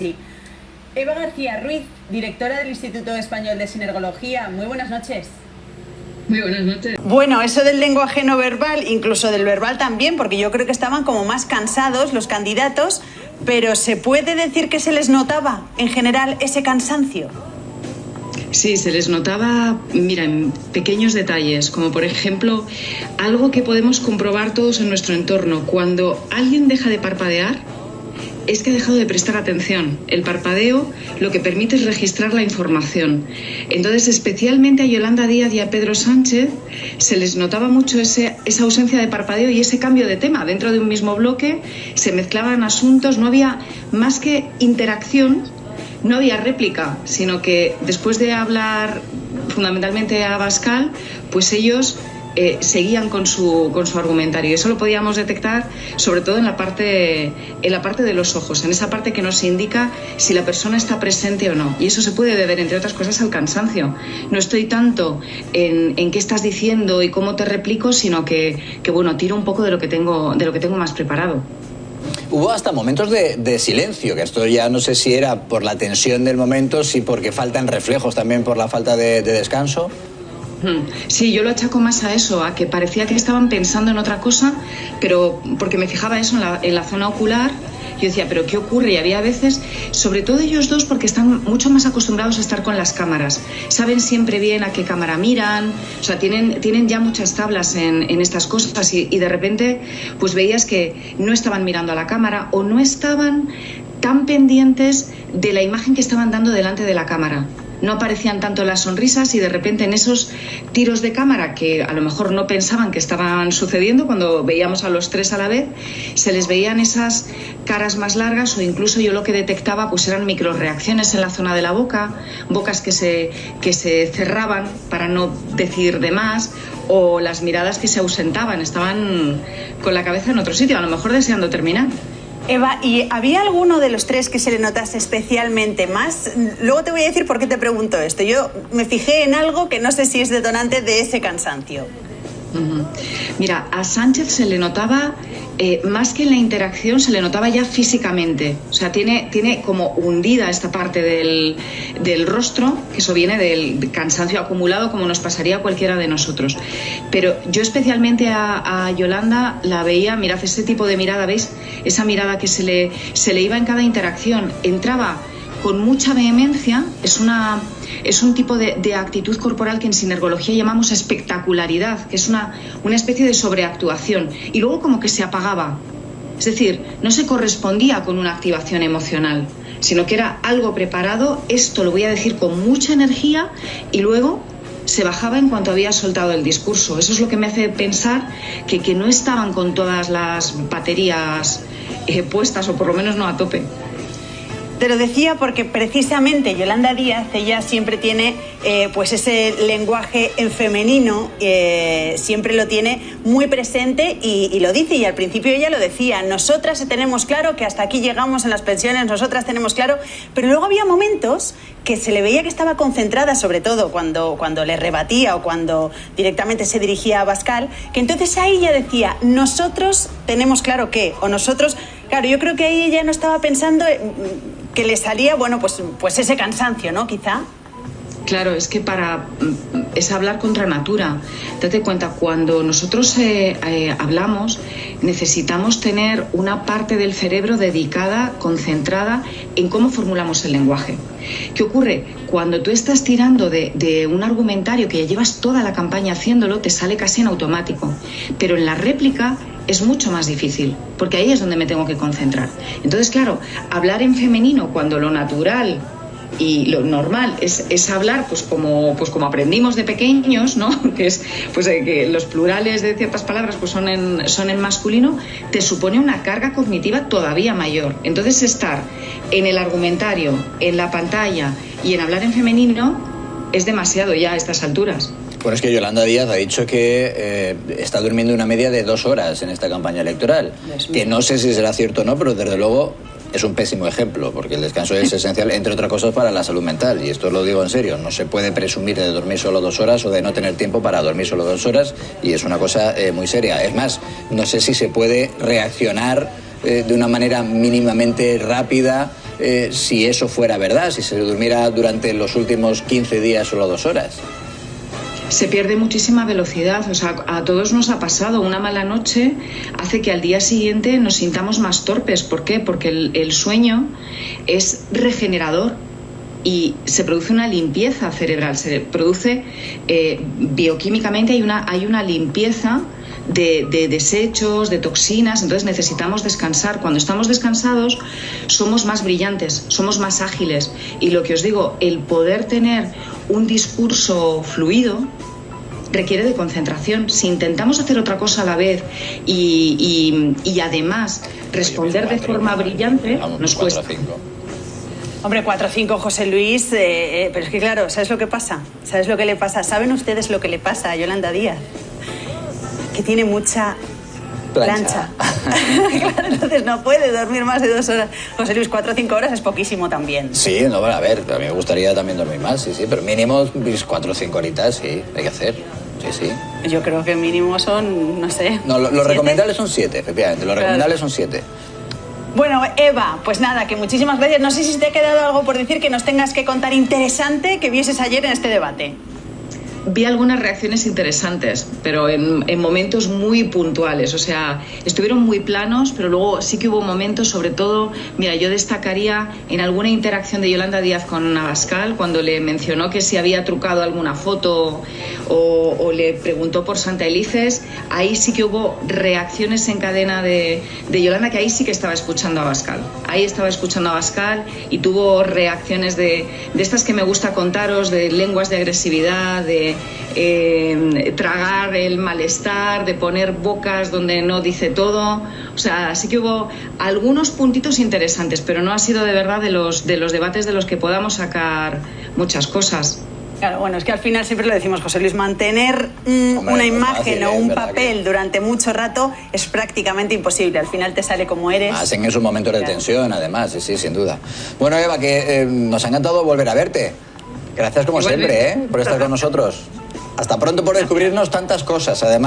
Sí. Eva García Ruiz, directora del Instituto Español de Sinergología. Muy buenas noches. Muy buenas noches. Bueno, eso del lenguaje no verbal, incluso del verbal también, porque yo creo que estaban como más cansados los candidatos, pero ¿se puede decir que se les notaba en general ese cansancio? Sí, se les notaba, mira, en pequeños detalles, como por ejemplo, algo que podemos comprobar todos en nuestro entorno. Cuando alguien deja de parpadear, es que ha dejado de prestar atención. El parpadeo lo que permite es registrar la información. Entonces, especialmente a Yolanda Díaz y a Pedro Sánchez se les notaba mucho esa ausencia de parpadeo y ese cambio de tema. Dentro de un mismo bloque se mezclaban asuntos, no había más que interacción, no había réplica, sino que después de hablar fundamentalmente a Abascal, pues ellos seguían con su argumentario. Eso lo podíamos detectar sobre todo en la parte de los ojos, en esa parte que nos indica si la persona está presente o no. Y eso se puede deber, entre otras cosas, al cansancio. No estoy tanto en qué estás diciendo y cómo te replico, sino que bueno, tiro un poco de lo que tengo más preparado. Hubo hasta momentos de silencio, que esto ya no sé si era por la tensión del momento, si porque faltan reflejos también por la falta de descanso. Sí, yo lo achaco más a eso, a que parecía que estaban pensando en otra cosa, pero porque me fijaba eso en la zona ocular. Yo decía, ¿pero qué ocurre? Y había veces, sobre todo ellos dos, porque están mucho más acostumbrados a estar con las cámaras. Saben siempre bien a qué cámara miran, o sea, tienen ya muchas tablas en estas cosas y de repente pues veías que no estaban mirando a la cámara o no estaban tan pendientes de la imagen que estaban dando delante de la cámara. No aparecían tanto las sonrisas y de repente en esos tiros de cámara que a lo mejor no pensaban que estaban sucediendo, cuando veíamos a los tres a la vez, se les veían esas caras más largas o incluso yo lo que detectaba pues eran microreacciones en la zona de la boca, bocas que se cerraban para no decir de más, o las miradas que se ausentaban, estaban con la cabeza en otro sitio, a lo mejor deseando terminar. Eva, ¿y había alguno de los tres que se le notase especialmente más? Luego te voy a decir por qué te pregunto esto. Yo me fijé en algo que no sé si es detonante de ese cansancio. Mira, a Sánchez se le notaba, más que en la interacción, se le notaba ya físicamente. O sea, tiene como hundida esta parte del rostro, que eso viene del cansancio acumulado, como nos pasaría a cualquiera de nosotros. Pero yo especialmente a Yolanda la veía, mirad, ese tipo de mirada, ¿veis? Esa mirada que se le iba en cada interacción. Entraba con mucha vehemencia, es un tipo de actitud corporal que en sinergología llamamos espectacularidad, que es una especie de sobreactuación, y luego como que se apagaba, es decir, no se correspondía con una activación emocional, sino que era algo preparado, esto lo voy a decir con mucha energía, y luego se bajaba en cuanto había soltado el discurso. Eso es lo que me hace pensar que no estaban con todas las baterías puestas, o por lo menos no a tope. Te lo decía porque precisamente Yolanda Díaz, ella siempre tiene pues ese lenguaje en femenino, siempre lo tiene muy presente y lo dice, y al principio ella lo decía, nosotras tenemos claro que hasta aquí llegamos en las pensiones, nosotras tenemos claro, pero luego había momentos que se le veía que estaba concentrada, sobre todo cuando le rebatía o cuando directamente se dirigía a Abascal, que entonces ahí ella decía, nosotros tenemos claro que, o nosotros, claro, yo creo que ahí ella no estaba pensando que le salía, bueno, pues ese cansancio, ¿no? Quizá. Claro, es que es hablar contra natura. Date cuenta, cuando nosotros hablamos, necesitamos tener una parte del cerebro dedicada, concentrada en cómo formulamos el lenguaje. ¿Qué ocurre? Cuando tú estás tirando de un argumentario que ya llevas toda la campaña haciéndolo, te sale casi en automático. Pero en la réplica es mucho más difícil, porque ahí es donde me tengo que concentrar. Entonces, claro, hablar en femenino cuando lo natural y lo normal es hablar pues como aprendimos de pequeños, ¿no? Que es pues que los plurales de ciertas palabras pues son en masculino, te supone una carga cognitiva todavía mayor. Entonces, estar en el argumentario, en la pantalla y en hablar en femenino es demasiado ya a estas alturas. Bueno, es que Yolanda Díaz ha dicho que está durmiendo una media de 2 horas en esta campaña electoral, que no sé si será cierto o no, pero desde luego es un pésimo ejemplo, porque el descanso es esencial, entre otras cosas, para la salud mental, y esto lo digo en serio. No se puede presumir de dormir solo 2 horas o de no tener tiempo para dormir solo 2 horas, y es una cosa muy seria. Es más, no sé si se puede reaccionar de una manera mínimamente rápida si eso fuera verdad, si se durmiera durante los últimos 15 días solo 2 horas. Se pierde muchísima velocidad, o sea, a todos nos ha pasado. Una mala noche hace que al día siguiente nos sintamos más torpes. ¿Por qué? Porque el sueño es regenerador y se produce una limpieza cerebral, se produce bioquímicamente hay una limpieza de desechos, de toxinas, entonces necesitamos descansar. Cuando estamos descansados somos más brillantes, somos más ágiles y lo que os digo, el poder tener un discurso fluido requiere de concentración. Si intentamos hacer otra cosa a la vez y además responder de forma brillante, nos cuesta. 4 o 5. Hombre, 4 o 5, José Luis, pero es que claro, ¿sabes lo que pasa? ¿Sabes lo que le pasa? ¿Saben ustedes lo que le pasa a Yolanda Díaz? Que tiene mucha plancha. Claro, entonces no puede dormir más de 2 horas. José Luis, 4 o 5 horas es poquísimo también. Sí, no, bueno, a ver, a mí me gustaría también dormir más, sí, pero mínimo 4 o 5 horitas, sí, hay que hacer. Sí. Yo creo que mínimo son, no sé... No, lo recomendables son 7, efectivamente, lo recomendables son 7. Bueno, Eva, pues nada, que muchísimas gracias. No sé si te ha quedado algo por decir que nos tengas que contar interesante que vieses ayer en este debate. Vi algunas reacciones interesantes, pero en momentos muy puntuales, o sea, estuvieron muy planos, pero luego sí que hubo momentos, sobre todo, mira, yo destacaría en alguna interacción de Yolanda Díaz con Abascal, cuando le mencionó que si había trucado alguna foto o le preguntó por Santa Elices, ahí sí que hubo reacciones en cadena de Yolanda, que ahí sí que estaba escuchando a Abascal, ahí estaba escuchando a Abascal y tuvo reacciones de estas que me gusta contaros, de lenguas de agresividad, de tragar el malestar, de poner bocas donde no dice todo. O sea, sí que hubo algunos puntitos interesantes, pero no ha sido de verdad de los debates de los que podamos sacar muchas cosas. Claro, bueno, es que al final siempre lo decimos, José Luis, mantener una imagen o un papel durante mucho rato es prácticamente imposible. Al final te sale como eres. Más en esos momentos de tensión, además, sí, sin duda. Bueno, Eva, que nos ha encantado volver a verte. Gracias como siempre, por estar con nosotros. Hasta pronto por descubrirnos tantas cosas, además.